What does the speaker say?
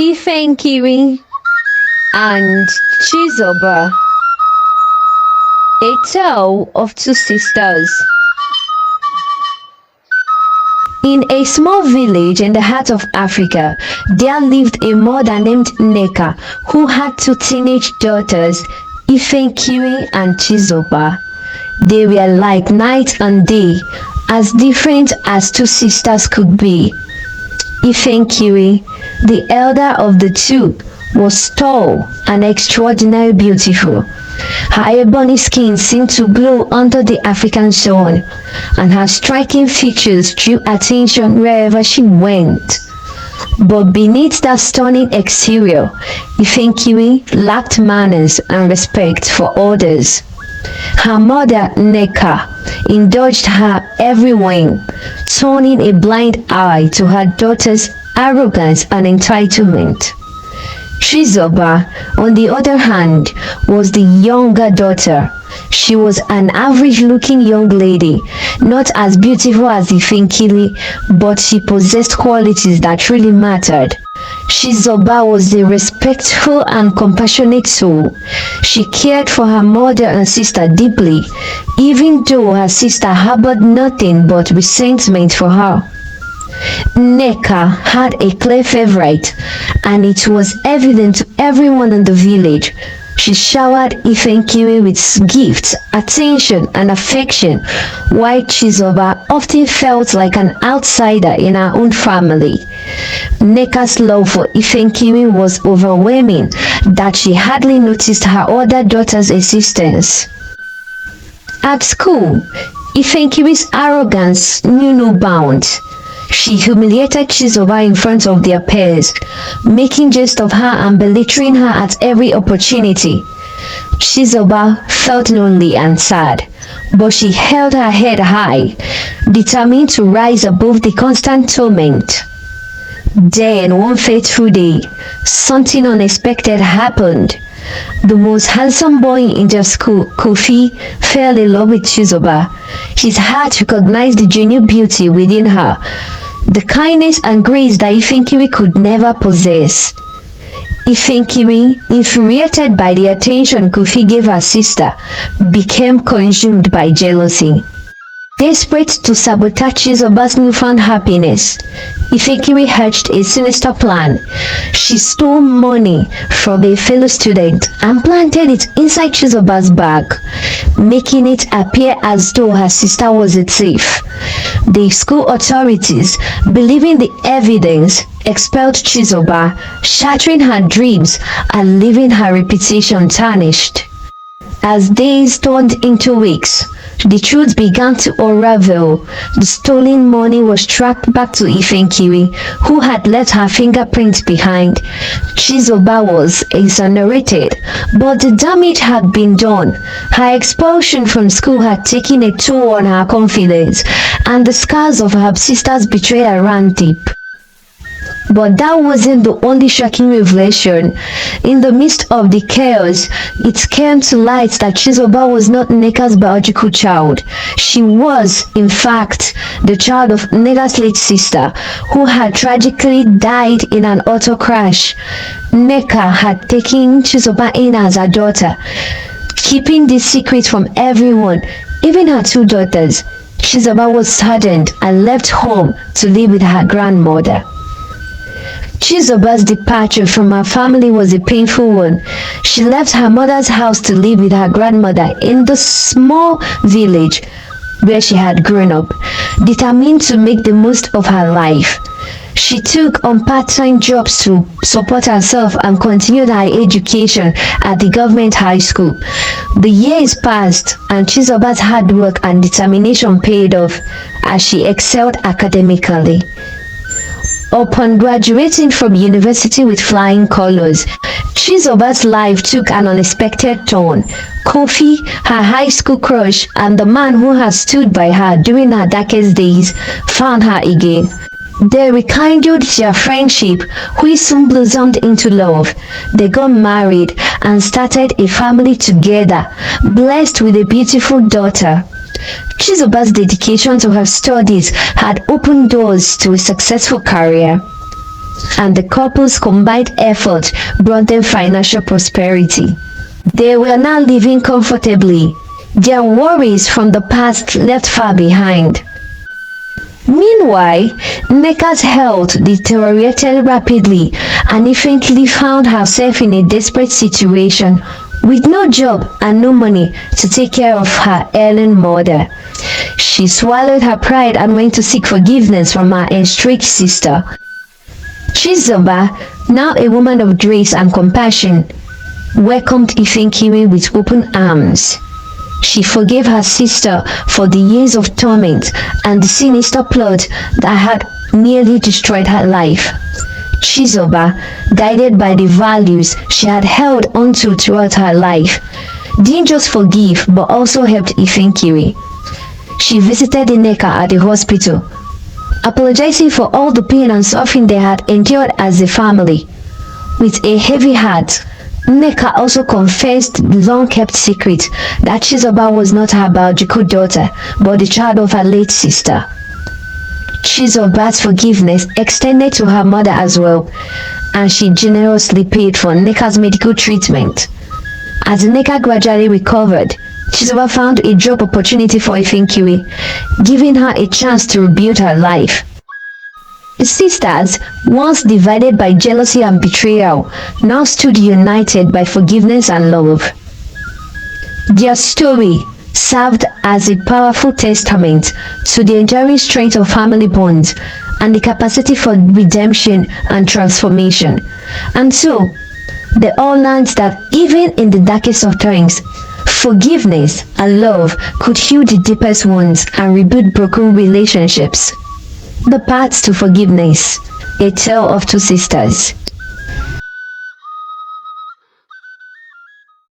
Ifenkiri and Chizoba, a tale of two sisters. In a small village in the heart of Africa, there lived a mother named Neka who had two teenage daughters, Ifenkiri and Chizoba. They were like night and day, as different as two sisters could be. Ifenkiri, the elder of the two, was tall and extraordinarily beautiful. Her ebony skin seemed to glow under the African sun, and her striking features drew attention wherever she went. But beneath that stunning exterior, Ifenkiri lacked manners and respect for others. Her mother, Neka, indulged her every whim, turning a blind eye to her daughter's arrogance and entitlement. Chizoba, on the other hand, was the younger daughter. She was an average-looking young lady, not as beautiful as Ifenkiri, but she possessed qualities that really mattered. Chizoba was a respectful and compassionate soul. She cared for her mother and sister deeply, even though her sister harbored nothing but resentment for her. Neka had a clear favorite, and it was evident to everyone in the village. She showered Ifenkiri with gifts, attention, and affection, while Chizoba often felt like an outsider in her own family. Neka's love for Ifenkiri was overwhelming that she hardly noticed her other daughter's existence. At school, Ifenkiri's arrogance knew no bounds. She humiliated Chizoba in front of their peers, making jest of her and belittling her at every opportunity. Chizoba felt lonely and sad, but she held her head high, determined to rise above the constant torment. Then, one fateful day, something unexpected happened. The most handsome boy in their school, Kofi, fell in love with Chizoba. His heart recognized the genuine beauty within her, the kindness and grace that Ifenkiri could never possess. Ifenkiri, infuriated by the attention Kofi gave her sister, became consumed by jealousy. Desperate to sabotage Chizoba's newfound happiness, Ifenkiri hatched a sinister plan. She stole money from a fellow student and planted it inside Chizoba's bag, making it appear as though her sister was a thief. The school authorities, believing the evidence, expelled Chizoba, shattering her dreams and leaving her reputation tarnished. As days turned into weeks, the truth began to unravel. The stolen money was tracked back to Ifenkiri, who had left her fingerprints behind. Chizoba was exonerated, but the damage had been done. Her expulsion from school had taken a toll on her confidence, and the scars of her sister's betrayal ran deep. But that wasn't the only shocking revelation. In the midst of the chaos, it came to light that Chizoba was not Neka's biological child. She was, in fact, the child of Neka's late sister, who had tragically died in an auto crash. Neka had taken Chizoba in as her daughter, keeping this secret from everyone, even her two daughters. Chizoba was saddened and left home to live with her grandmother. Chizoba's departure from her family was a painful one. She left her mother's house to live with her grandmother in the small village where she had grown up, determined to make the most of her life. She took on part-time jobs to support herself and continued her education at the government high school. The years passed, and Chizoba's hard work and determination paid off as she excelled academically. Upon graduating from university with flying colors, Chizoba's life took an unexpected turn. Kofi, her high school crush, and the man who had stood by her during her darkest days, found her again. They rekindled their friendship, which soon blossomed into love. They got married and started a family together, blessed with a beautiful daughter. Chizoba's dedication to her studies had opened doors to a successful career. and the couple's combined effort brought them financial prosperity. They were now living comfortably, their worries from the past left far behind. Meanwhile, Nneka's health deteriorated rapidly and eventually found herself in a desperate situation with no job and no money to take care of her ailing mother. She swallowed her pride and went to seek forgiveness from her estranged sister. Chizoba, now a woman of grace and compassion, welcomed Ifenkiri with open arms. She forgave her sister for the years of torment and the sinister plot that had nearly destroyed her life. Chizoba, guided by the values she had held onto throughout her life, didn't just forgive but also helped Ifenkiri. She visited Nneka at the hospital, apologizing for all the pain and suffering they had endured as a family. With a heavy heart, Nneka also confessed the long-kept secret that Chizoba was not her biological daughter, but the child of her late sister. Chizoba's forgiveness extended to her mother as well, and she generously paid for Nneka's medical treatment. As Nneka gradually recovered, Chizoba found a job opportunity for Ifenkiri, giving her a chance to rebuild her life. The sisters, once divided by jealousy and betrayal, now stood united by forgiveness and love. Their story served as a powerful testament to the enduring strength of family bonds and the capacity for redemption and transformation. And so, they all learned that even in the darkest of times, forgiveness and love could heal the deepest wounds and rebuild broken relationships. The Path to Forgiveness, a tale of two sisters.